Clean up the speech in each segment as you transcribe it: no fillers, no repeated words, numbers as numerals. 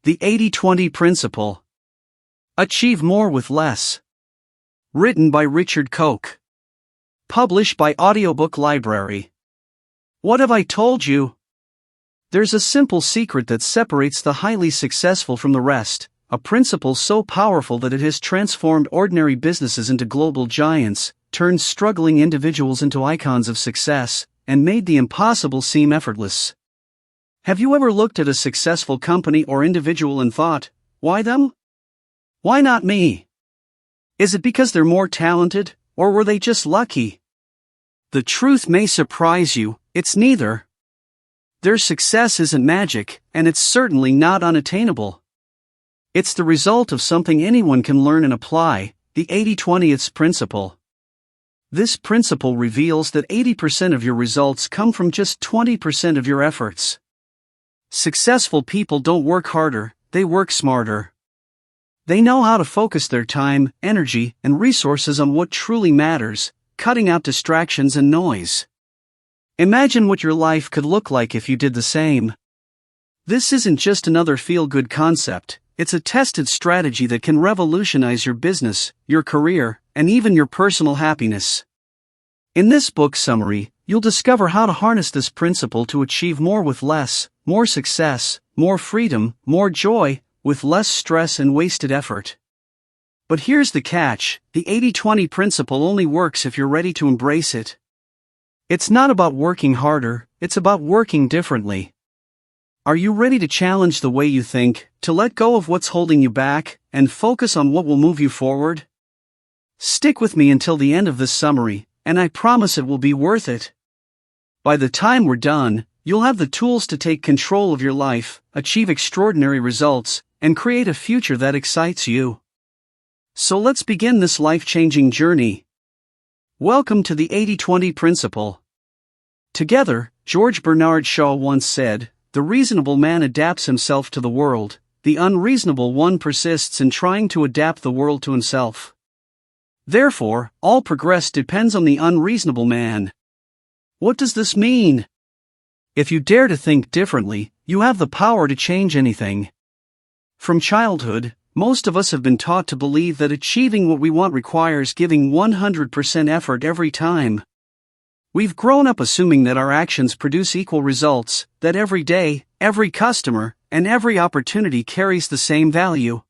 The 80-20 Principle. Achieve More with Less. Written by Richard Koch. Published by Audiobook Library. What have I told you? There's a simple secret that separates the highly successful from the rest, a principle so powerful that it has transformed ordinary businesses into global giants, turned struggling individuals into icons of success, and made the impossible seem effortless. Have you ever looked at a successful company or individual and thought, why them? Why not me? Is it because they're more talented, or were they just lucky? The truth may surprise you, it's neither. Their success isn't magic, and it's certainly not unattainable. It's the result of something anyone can learn and apply, the 80-20 principle. This principle reveals that 80% of your results come from just 20% of your efforts. Successful people don't work harder, they work smarter. They know how to focus their time, energy, and resources on what truly matters, cutting out distractions and noise. Imagine what your life could look like if you did the same. This isn't just another feel-good concept, it's a tested strategy that can revolutionize your business, your career, and even your personal happiness. In this book summary, you'll discover how to harness this principle to achieve more with less, more success, more freedom, more joy, with less stress and wasted effort. But here's the catch, the 80-20 principle only works if you're ready to embrace it. It's not about working harder, it's about working differently. Are you ready to challenge the way you think, to let go of what's holding you back, and focus on what will move you forward? Stick with me until the end of this summary, and I promise it will be worth it. By the time we're done, you'll have the tools to take control of your life, achieve extraordinary results, and create a future that excites you. So let's begin this life-changing journey. Welcome to the 80-20 principle. Together, George Bernard Shaw once said, "The reasonable man adapts himself to the world, the unreasonable one persists in trying to adapt the world to himself." Therefore, all progress depends on the unreasonable man. What does this mean? If you dare to think differently, you have the power to change anything. From childhood, most of us have been taught to believe that achieving what we want requires giving 100% effort every time. We've grown up assuming that our actions produce equal results, that every day, every customer, and every opportunity carries the same value.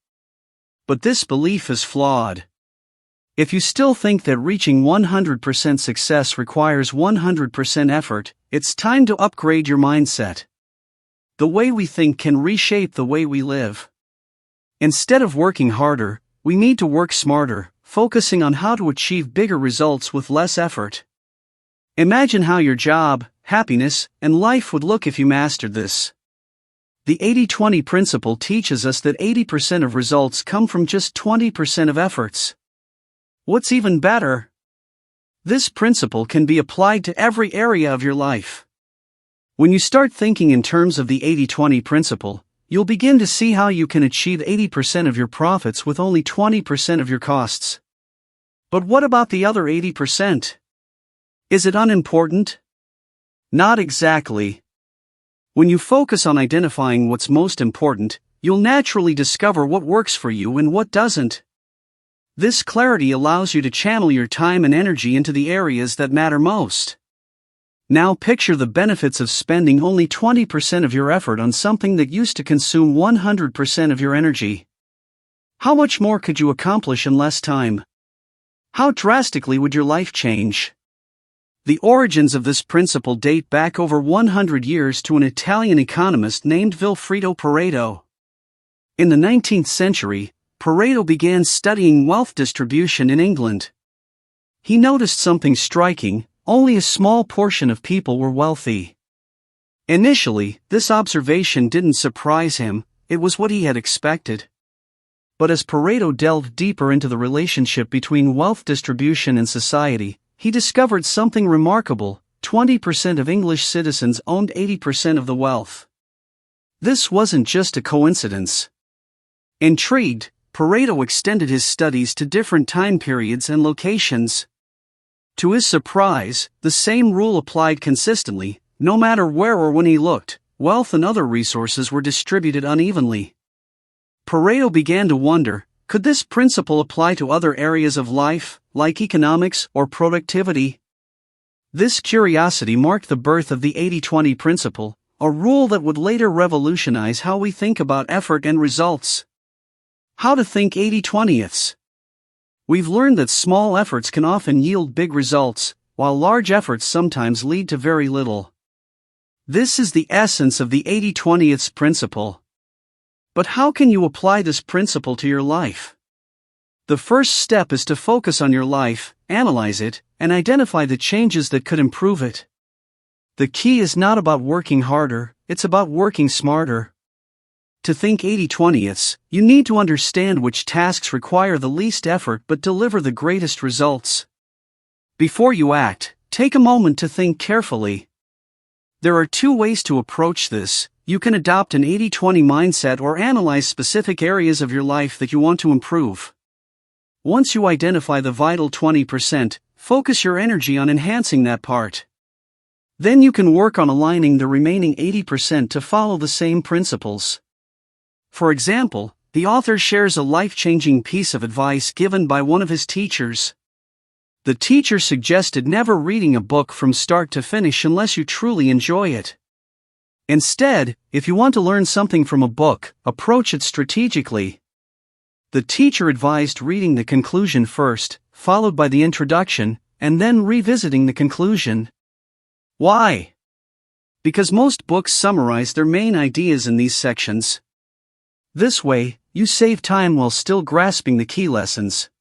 But this belief is flawed. If you still think that reaching 100% success requires 100% effort, it's time to upgrade your mindset. The way we think can reshape the way we live. Instead of working harder, we need to work smarter, focusing on how to achieve bigger results with less effort. Imagine how your job, happiness, and life would look if you mastered this. The 80-20 principle teaches us that 80% of results come from just 20% of efforts. What's even better? This principle can be applied to every area of your life. When you start thinking in terms of the 80-20 principle, you'll begin to see how you can achieve 80% of your profits with only 20% of your costs. But what about the other 80%? Is it unimportant? Not exactly. When you focus on identifying what's most important, you'll naturally discover what works for you and what doesn't. This clarity allows you to channel your time and energy into the areas that matter most. Now picture the benefits of spending only 20% of your effort on something that used to consume 100% of your energy. How much more could you accomplish in less time? How drastically would your life change? The origins of this principle date back over 100 years to an Italian economist named Vilfredo Pareto. In the 19th century, Pareto began studying wealth distribution in England. He noticed something striking: only a small portion of people were wealthy. Initially, this observation didn't surprise him, it was what he had expected. But as Pareto delved deeper into the relationship between wealth distribution and society, he discovered something remarkable: 20% of English citizens owned 80% of the wealth. This wasn't just a coincidence. Intrigued, Pareto extended his studies to different time periods and locations. To his surprise, the same rule applied consistently, no matter where or when he looked: wealth and other resources were distributed unevenly. Pareto began to wonder, could this principle apply to other areas of life, like economics or productivity? This curiosity marked the birth of the 80-20 principle, a rule that would later revolutionize how we think about effort and results. How to think 80-20ths. We've learned that small efforts can often yield big results, while large efforts sometimes lead to very little. This is the essence of the 80-20ths principle. But how can you apply this principle to your life? The first step is to focus on your life, analyze it, and identify the changes that could improve it. The key is not about working harder, it's about working smarter. To think 80-20ths, you need to understand which tasks require the least effort but deliver the greatest results. Before you act, take a moment to think carefully. There are two ways to approach this. You can adopt an 80-20 mindset or analyze specific areas of your life that you want to improve. Once you identify the vital 20%, focus your energy on enhancing that part. Then you can work on aligning the remaining 80% to follow the same principles. For example, the author shares a life-changing piece of advice given by one of his teachers. The teacher suggested never reading a book from start to finish unless you truly enjoy it. Instead, if you want to learn something from a book, approach it strategically. The teacher advised reading the conclusion first, followed by the introduction, and then revisiting the conclusion. Why? Because most books summarize their main ideas in these sections. This way, you save time while still grasping the key lessons.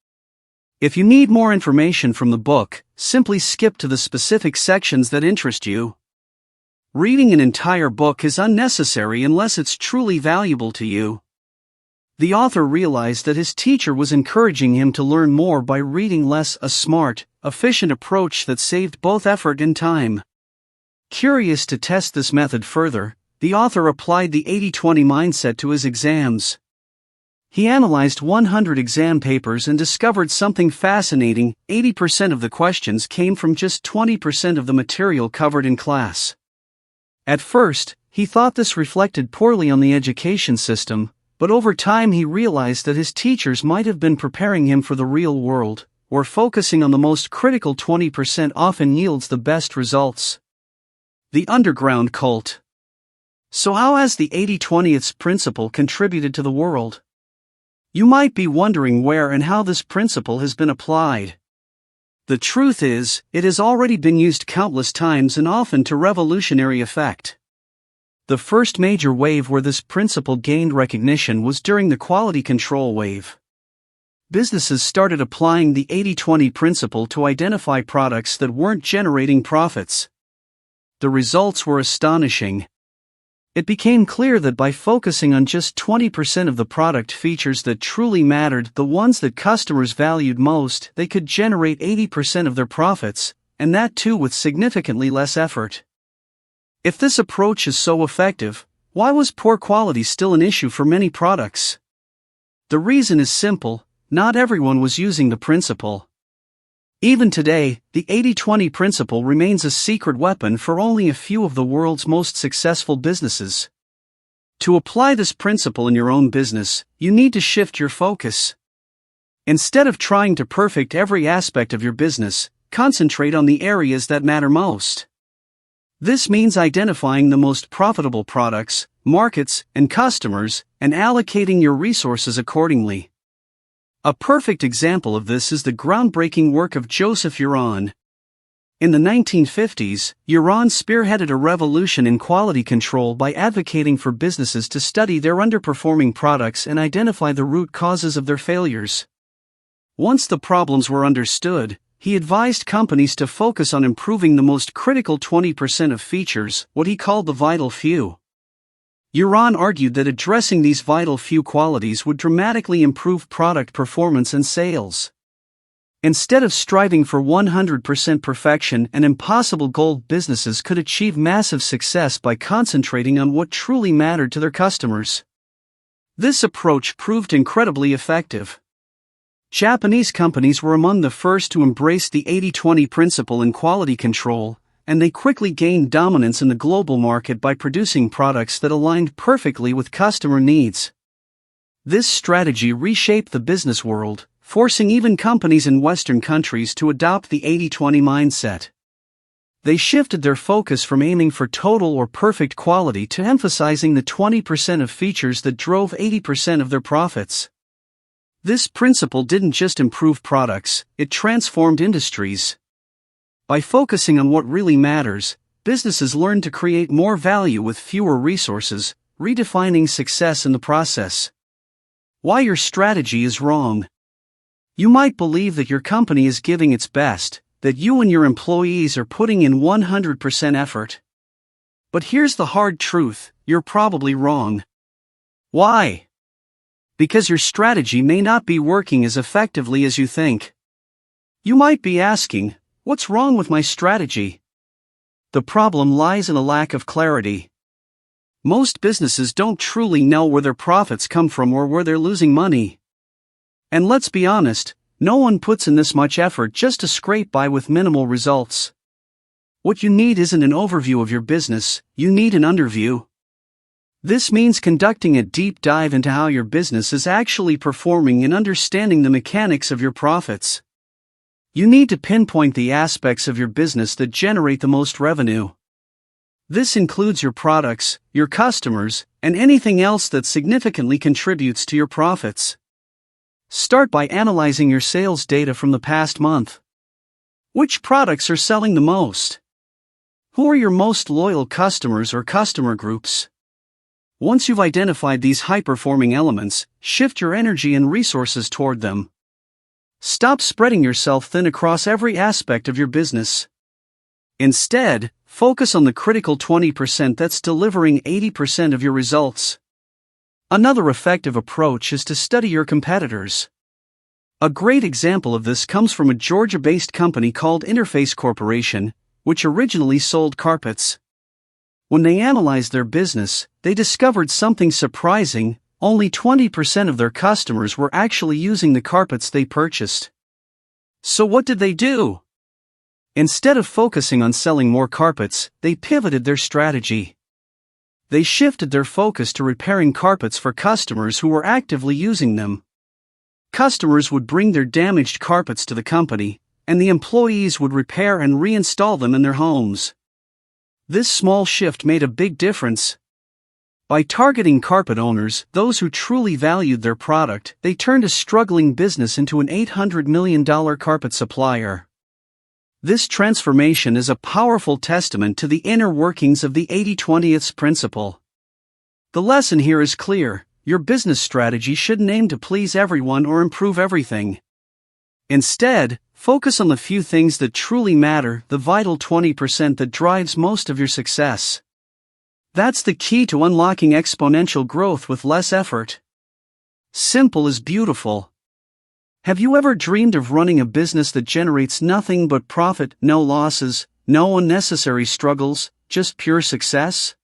If you need more information from the book, simply skip to the specific sections that interest you. Reading an entire book is unnecessary unless it's truly valuable to you. The author realized that his teacher was encouraging him to learn more by reading less, a smart, efficient approach that saved both effort and time. Curious to test this method further, the author applied the 80-20 mindset to his exams. He analyzed 100 exam papers and discovered something fascinating: 80% of the questions came from just 20% of the material covered in class. At first, he thought this reflected poorly on the education system, but over time he realized that his teachers might have been preparing him for the real world, where focusing on the most critical 20% often yields the best results. The underground cult. So how has the 80-20ths principle contributed to the world? You might be wondering where and how this principle has been applied. The truth is, it has already been used countless times and often to revolutionary effect. The first major wave where this principle gained recognition was during the quality control wave. Businesses started applying the 80-20 principle to identify products that weren't generating profits. The results were astonishing. It became clear that by focusing on just 20% of the product features that truly mattered, the ones that customers valued most, they could generate 80% of their profits, and that too with significantly less effort. If this approach is so effective, why was poor quality still an issue for many products? The reason is simple: not everyone was using the principle. Even today, the 80-20 principle remains a secret weapon for only a few of the world's most successful businesses. To apply this principle in your own business, you need to shift your focus. Instead of trying to perfect every aspect of your business, concentrate on the areas that matter most. This means identifying the most profitable products, markets, and customers, and allocating your resources accordingly. A perfect example of this is the groundbreaking work of Joseph Uran. In the 1950s, Uran spearheaded a revolution in quality control by advocating for businesses to study their underperforming products and identify the root causes of their failures. Once the problems were understood, he advised companies to focus on improving the most critical 20% of features, what he called the vital few. Uran argued that addressing these vital few qualities would dramatically improve product performance and sales. Instead of striving for 100% perfection and impossible goal, businesses could achieve massive success by concentrating on what truly mattered to their customers. This approach proved incredibly effective. Japanese companies were among the first to embrace the 80-20 principle in quality control, and they quickly gained dominance in the global market by producing products that aligned perfectly with customer needs. This strategy reshaped the business world, forcing even companies in Western countries to adopt the 80-20 mindset. They shifted their focus from aiming for total or perfect quality to emphasizing the 20% of features that drove 80% of their profits. This principle didn't just improve products, it transformed industries. By focusing on what really matters, businesses learned to create more value with fewer resources, redefining success in the process. Why your strategy is wrong. You might believe that your company is giving its best, that you and your employees are putting in 100% effort. But here's the hard truth, you're probably wrong. Why? Because your strategy may not be working as effectively as you think. You might be asking, what's wrong with my strategy? The problem lies in a lack of clarity. Most businesses don't truly know where their profits come from or where they're losing money. And let's be honest, no one puts in this much effort just to scrape by with minimal results. What you need isn't an overview of your business, you need an underview. This means conducting a deep dive into how your business is actually performing and understanding the mechanics of your profits. You need to pinpoint the aspects of your business that generate the most revenue. This includes your products, your customers, and anything else that significantly contributes to your profits. Start by analyzing your sales data from the past month. Which products are selling the most? Who are your most loyal customers or customer groups? Once you've identified these high-performing elements, shift your energy and resources toward them. Stop spreading yourself thin across every aspect of your business. Instead, focus on the critical 20% that's delivering 80% of your results. Another effective approach is to study your competitors. A great example of this comes from a Georgia-based company called Interface Corporation, which originally sold carpets. When they analyzed their business, they discovered something surprising: only 20% of their customers were actually using the carpets they purchased. So what did they do? Instead of focusing on selling more carpets, they pivoted their strategy. They shifted their focus to repairing carpets for customers who were actively using them. Customers would bring their damaged carpets to the company, and the employees would repair and reinstall them in their homes. This small shift made a big difference. By targeting carpet owners, those who truly valued their product, they turned a struggling business into an $800 million carpet supplier. This transformation is a powerful testament to the inner workings of the 80-20th principle. The lesson here is clear: your business strategy shouldn't aim to please everyone or improve everything. Instead, focus on the few things that truly matter, the vital 20% that drives most of your success. That's the key to unlocking exponential growth with less effort. Simple is beautiful. Have you ever dreamed of running a business that generates nothing but profit, no losses, no unnecessary struggles, just pure success?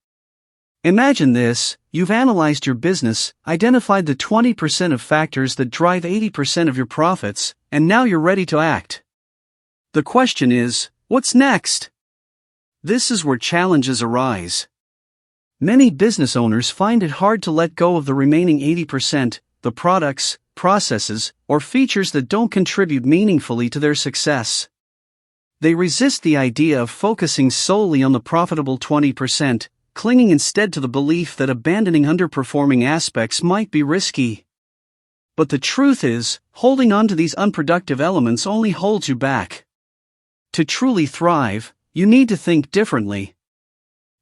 Imagine this: you've analyzed your business, identified the 20% of factors that drive 80% of your profits, and now you're ready to act. The question is, what's next? This is where challenges arise. Many business owners find it hard to let go of the remaining 80%, the products, processes, or features that don't contribute meaningfully to their success. They resist the idea of focusing solely on the profitable 20%, clinging instead to the belief that abandoning underperforming aspects might be risky. But the truth is, holding on to these unproductive elements only holds you back. To truly thrive, you need to think differently.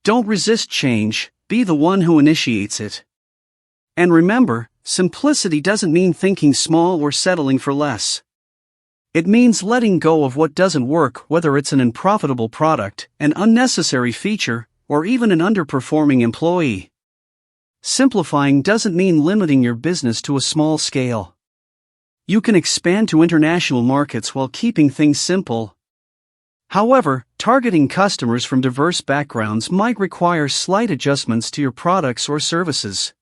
Don't resist change, be the one who initiates it. And remember, simplicity doesn't mean thinking small or settling for less. It means letting go of what doesn't work, whether it's an unprofitable product, an unnecessary feature, or even an underperforming employee. Simplifying doesn't mean limiting your business to a small scale. You can expand to international markets while keeping things simple. However, targeting customers from diverse backgrounds might require slight adjustments to your products or services.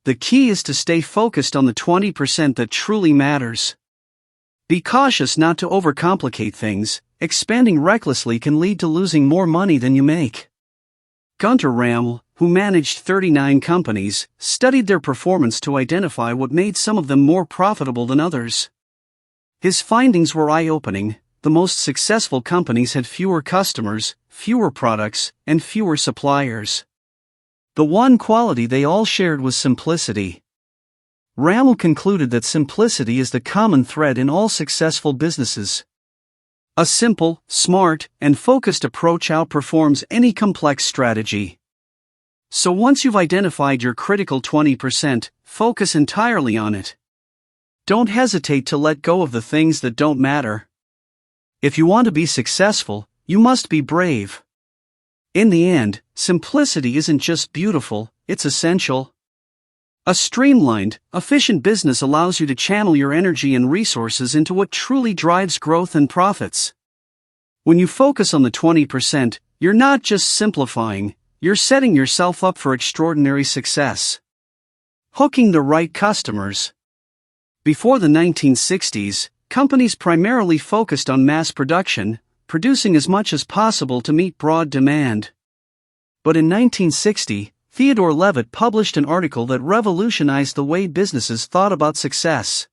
The key is to stay focused on the 20% that truly matters. Be cautious not to overcomplicate things. Expanding recklessly can lead to losing more money than you make. Gunter Ramel, who who managed 39 companies, studied their performance to identify what made some of them more profitable than others. His findings were eye-opening. The most successful companies had fewer customers, fewer products, and fewer suppliers. The one quality they all shared was simplicity. Rammel concluded that simplicity is the common thread in all successful businesses. A simple, smart, and focused approach outperforms any complex strategy. So once you've identified your critical 20%, focus entirely on it. Don't hesitate to let go of the things that don't matter. If you want to be successful, you must be brave. In the end, simplicity isn't just beautiful, it's essential. A streamlined, efficient business allows you to channel your energy and resources into what truly drives growth and profits. When you focus on the 20%, you're not just simplifying, you're setting yourself up for extraordinary success. Hooking the right customers. Before the 1960s, companies primarily focused on mass production, producing as much as possible to meet broad demand. But in 1960, Theodore Levitt published an article that revolutionized the way businesses thought about success.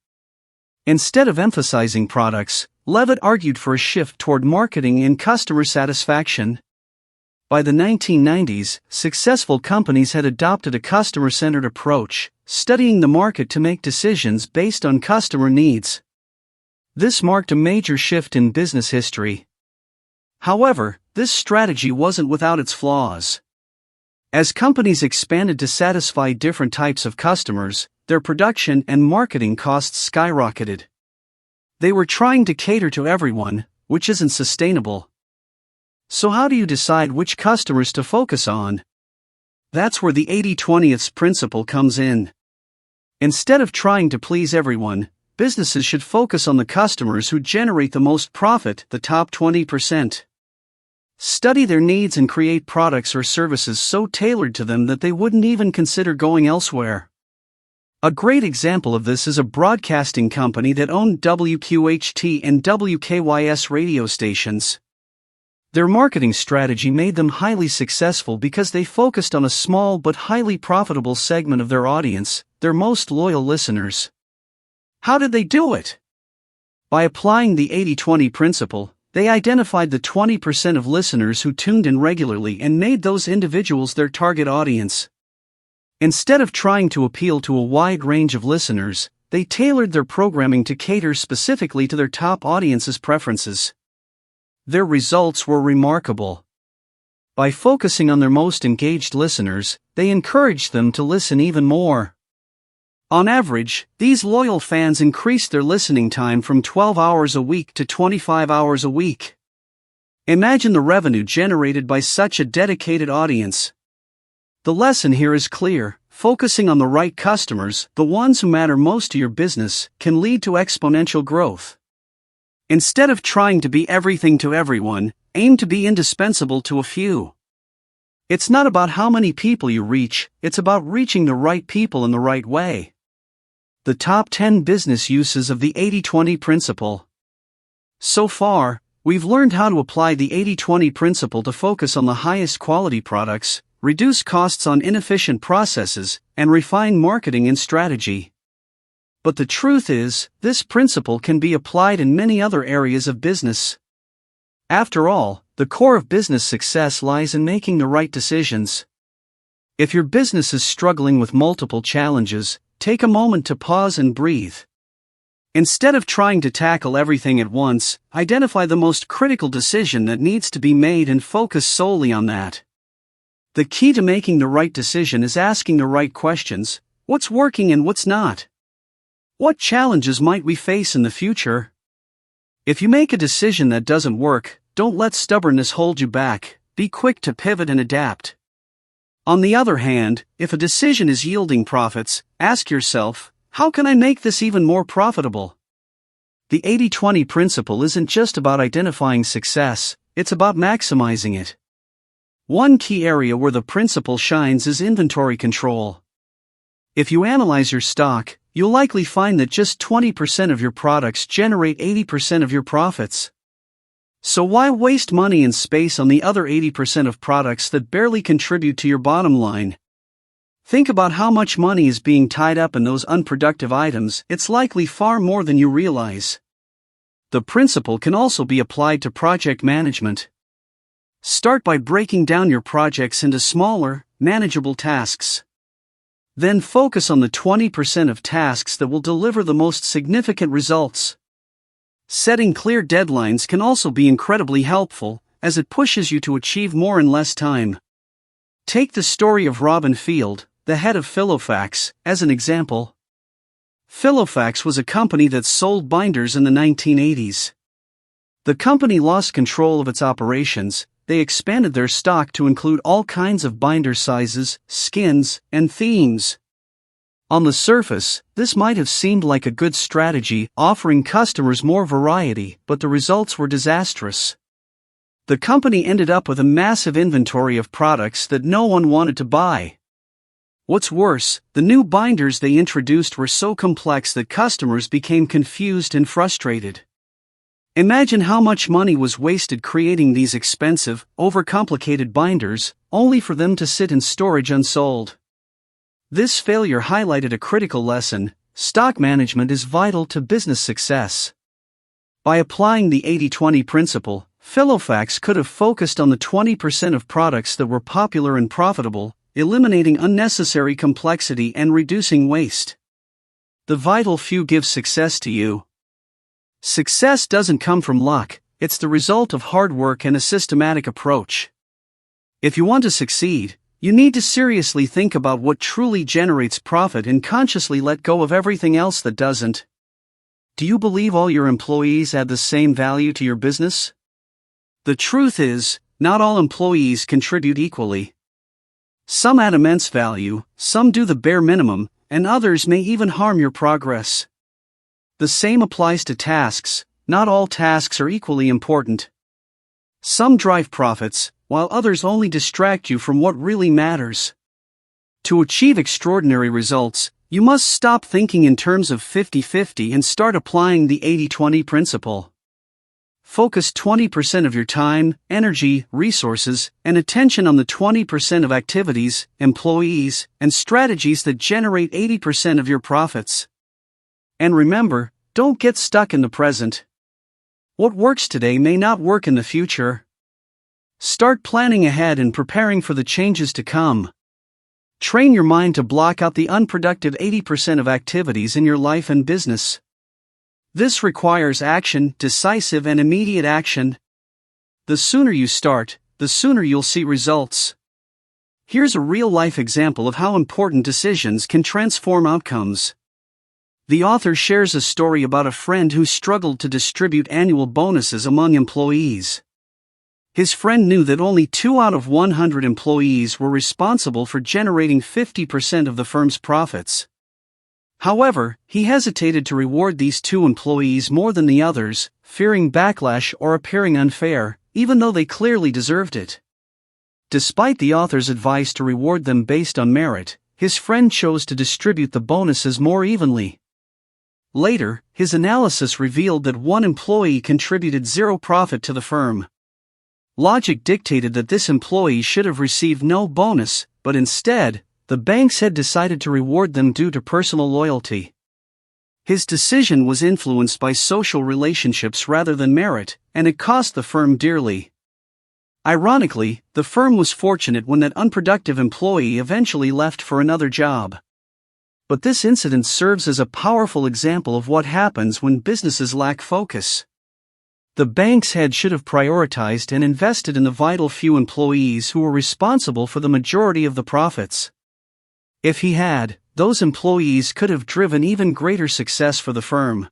Instead of emphasizing products, Levitt argued for a shift toward marketing and customer satisfaction. By the 1990s, successful companies had adopted a customer-centered approach, studying the market to make decisions based on customer needs. This marked a major shift in business history. However, this strategy wasn't without its flaws. As companies expanded to satisfy different types of customers, their production and marketing costs skyrocketed. They were trying to cater to everyone, which isn't sustainable. So how do you decide which customers to focus on? That's where the 80-20 principle comes in. Instead of trying to please everyone, businesses should focus on the customers who generate the most profit, the top 20%. Study their needs and create products or services so tailored to them that they wouldn't even consider going elsewhere. A great example of this is a broadcasting company that owned WQHT and WKYS radio stations. Their marketing strategy made them highly successful because they focused on a small but highly profitable segment of their audience, their most loyal listeners. How did they do it? By applying the 80-20 principle, they identified the 20% of listeners who tuned in regularly and made those individuals their target audience. Instead of trying to appeal to a wide range of listeners, they tailored their programming to cater specifically to their top audience's preferences. Their results were remarkable. By focusing on their most engaged listeners, they encouraged them to listen even more. On average, these loyal fans increased their listening time from 12 hours a week to 25 hours a week. Imagine the revenue generated by such a dedicated audience. The lesson here is clear: focusing on the right customers, the ones who matter most to your business, can lead to exponential growth. Instead of trying to be everything to everyone, aim to be indispensable to a few. It's not about how many people you reach, it's about reaching the right people in the right way. The top 10 business uses of the 80-20 principle. So far, we've learned how to apply the 80-20 principle to focus on the highest quality products, reduce costs on inefficient processes, and refine marketing and strategy. But the truth is, this principle can be applied in many other areas of business. After all, the core of business success lies in making the right decisions. If your business is struggling with multiple challenges, take a moment to pause and breathe. Instead of trying to tackle everything at once, identify the most critical decision that needs to be made and focus solely on that. The key to making the right decision is asking the right questions: what's working and what's not? What challenges might we face in the future? If you make a decision that doesn't work, don't let stubbornness hold you back. Be quick to pivot and adapt. On the other hand, if a decision is yielding profits, ask yourself, how can I make this even more profitable? The 80-20 principle isn't just about identifying success, it's about maximizing it. One key area where the principle shines is inventory control. If you analyze your stock, you'll likely find that just 20% of your products generate 80% of your profits. So why waste money and space on the other 80% of products that barely contribute to your bottom line? Think about how much money is being tied up in those unproductive items. It's likely far more than you realize. The principle can also be applied to project management. Start by breaking down your projects into smaller, manageable tasks. Then focus on the 20% of tasks that will deliver the most significant results. Setting clear deadlines can also be incredibly helpful, as it pushes you to achieve more in less time. Take the story of Robin Field, the head of Filofax, as an example. Filofax was a company that sold binders in the 1980s. The company lost control of its operations. They expanded their stock to include all kinds of binder sizes, skins, and themes. On the surface, this might have seemed like a good strategy, offering customers more variety, but the results were disastrous. The company ended up with a massive inventory of products that no one wanted to buy. What's worse, the new binders they introduced were so complex that customers became confused and frustrated. Imagine how much money was wasted creating these expensive, overcomplicated binders, only for them to sit in storage unsold. This failure highlighted a critical lesson: stock management is vital to business success. By applying the 80-20 principle, Filofax could have focused on the 20% of products that were popular and profitable, eliminating unnecessary complexity and reducing waste. The vital few give success to you. Success doesn't come from luck, it's the result of hard work and a systematic approach. If you want to succeed, you need to seriously think about what truly generates profit and consciously let go of everything else that doesn't. Do you believe all your employees add the same value to your business? The truth is, not all employees contribute equally. Some add immense value, some do the bare minimum, and others may even harm your progress. The same applies to tasks. Not all tasks are equally important. Some drive profits, while others only distract you from what really matters. To achieve extraordinary results, you must stop thinking in terms of 50-50 and start applying the 80-20 principle. Focus 20% of your time, energy, resources, and attention on the 20% of activities, employees, and strategies that generate 80% of your profits. And remember, don't get stuck in the present. What works today may not work in the future. Start planning ahead and preparing for the changes to come. Train your mind to block out the unproductive 80% of activities in your life and business. This requires action, decisive and immediate action. The sooner you start, the sooner you'll see results. Here's a real-life example of how important decisions can transform outcomes. The author shares a story about a friend who struggled to distribute annual bonuses among employees. His friend knew that only 2 out of 100 employees were responsible for generating 50% of the firm's profits. However, he hesitated to reward these 2 employees more than the others, fearing backlash or appearing unfair, even though they clearly deserved it. Despite the author's advice to reward them based on merit, his friend chose to distribute the bonuses more evenly. Later, his analysis revealed that one employee contributed zero profit to the firm. Logic dictated that this employee should have received no bonus, but instead, the banks had decided to reward them due to personal loyalty. His decision was influenced by social relationships rather than merit, and it cost the firm dearly. Ironically, the firm was fortunate when that unproductive employee eventually left for another job. But this incident serves as a powerful example of what happens when businesses lack focus. The bank's head should have prioritized and invested in the vital few employees who were responsible for the majority of the profits. If he had, those employees could have driven even greater success for the firm.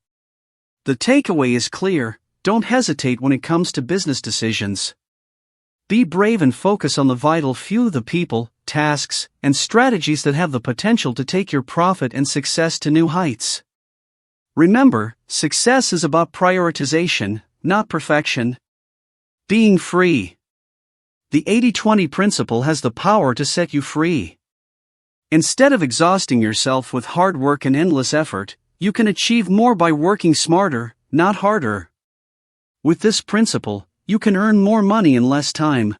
The takeaway is clear: don't hesitate when it comes to business decisions. Be brave and focus on the vital few, the people, tasks, and strategies that have the potential to take your profit and success to new heights. Remember, success is about prioritization, not perfection. Being free. The 80-20 principle has the power to set you free. Instead of exhausting yourself with hard work and endless effort, you can achieve more by working smarter, not harder. With this principle, you can earn more money in less time.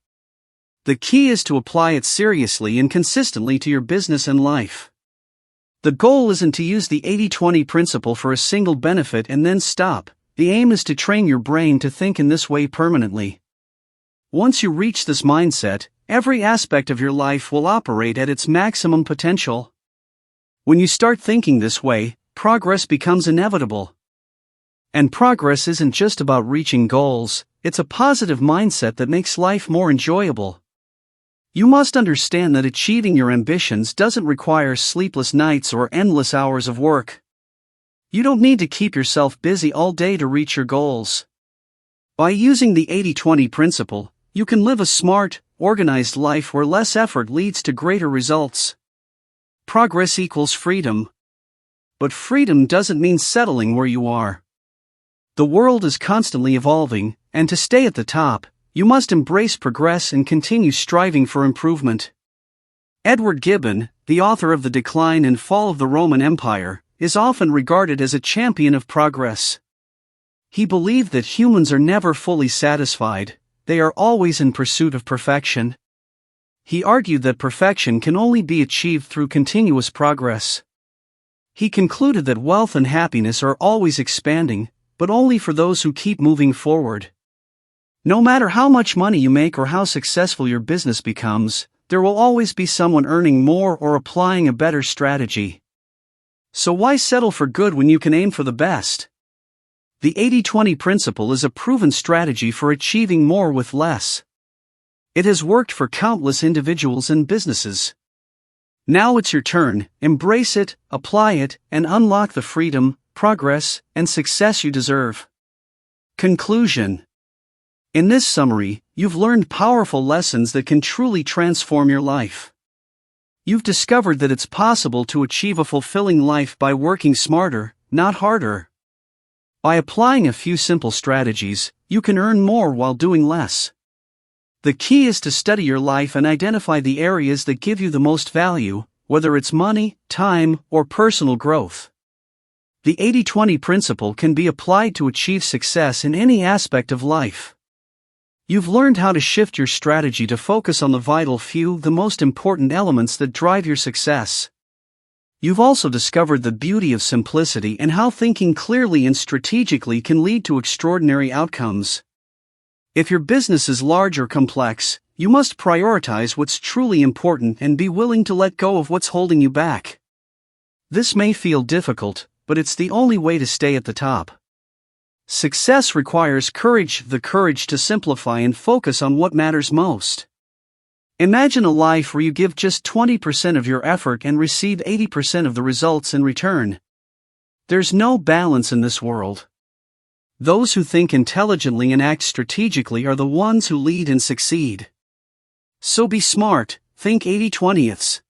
The key is to apply it seriously and consistently to your business and life. The goal isn't to use the 80-20 principle for a single benefit and then stop. The aim is to train your brain to think in this way permanently. Once you reach this mindset, every aspect of your life will operate at its maximum potential. When you start thinking this way, progress becomes inevitable. And progress isn't just about reaching goals, it's a positive mindset that makes life more enjoyable. You must understand that achieving your ambitions doesn't require sleepless nights or endless hours of work. You don't need to keep yourself busy all day to reach your goals. By using the 80-20 principle, you can live a smart, organized life where less effort leads to greater results. Progress equals freedom. But freedom doesn't mean settling where you are. The world is constantly evolving, and to stay at the top, you must embrace progress and continue striving for improvement. Edward Gibbon, the author of The Decline and Fall of the Roman Empire, is often regarded as a champion of progress. He believed that humans are never fully satisfied, they are always in pursuit of perfection. He argued that perfection can only be achieved through continuous progress. He concluded that wealth and happiness are always expanding, but only for those who keep moving forward. No matter how much money you make or how successful your business becomes, there will always be someone earning more or applying a better strategy. So why settle for good when you can aim for the best? The 80-20 principle is a proven strategy for achieving more with less. It has worked for countless individuals and businesses. Now it's your turn, embrace it, apply it, and unlock the freedom, progress, and success you deserve. Conclusion. In this summary, you've learned powerful lessons that can truly transform your life. You've discovered that it's possible to achieve a fulfilling life by working smarter, not harder. By applying a few simple strategies, you can earn more while doing less. The key is to study your life and identify the areas that give you the most value, whether it's money, time, or personal growth. The 80-20 principle can be applied to achieve success in any aspect of life. You've learned how to shift your strategy to focus on the vital few, the most important elements that drive your success. You've also discovered the beauty of simplicity and how thinking clearly and strategically can lead to extraordinary outcomes. If your business is large or complex, you must prioritize what's truly important and be willing to let go of what's holding you back. This may feel difficult, but it's the only way to stay at the top. Success requires courage, the courage to simplify and focus on what matters most. Imagine a life where you give just 20% of your effort and receive 80% of the results in return. There's no balance in this world. Those who think intelligently and act strategically are the ones who lead and succeed. So be smart, think 80-20ths.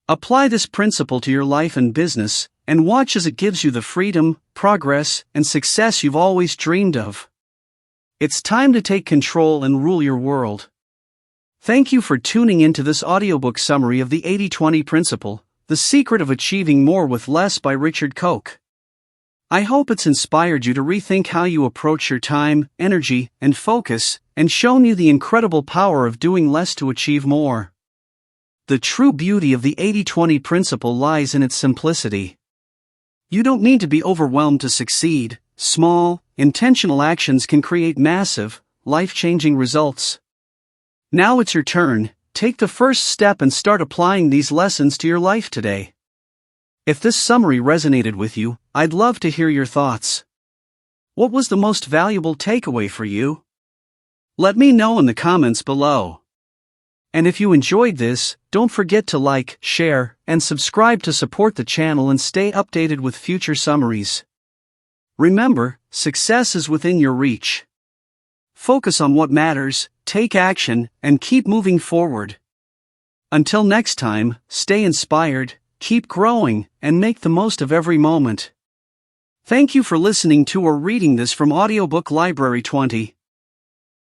Apply this principle to your life and business, and watch as it gives you the freedom, progress, and success you've always dreamed of. It's time to take control and rule your world. Thank you for tuning into this audiobook summary of the 80-20 principle, The Secret of Achieving More with Less by Richard Koch. I hope it's inspired you to rethink how you approach your time, energy, and focus, and shown you the incredible power of doing less to achieve more. The true beauty of the 80-20 principle lies in its simplicity. You don't need to be overwhelmed to succeed. Small, intentional actions can create massive, life-changing results. Now it's your turn, take the first step and start applying these lessons to your life today. If this summary resonated with you, I'd love to hear your thoughts. What was the most valuable takeaway for you? Let me know in the comments below. And if you enjoyed this, don't forget to like, share, and subscribe to support the channel and stay updated with future summaries. Remember, success is within your reach. Focus on what matters, take action, and keep moving forward. Until next time, stay inspired, keep growing, and make the most of every moment. Thank you for listening to or reading this from Audiobook Library 20.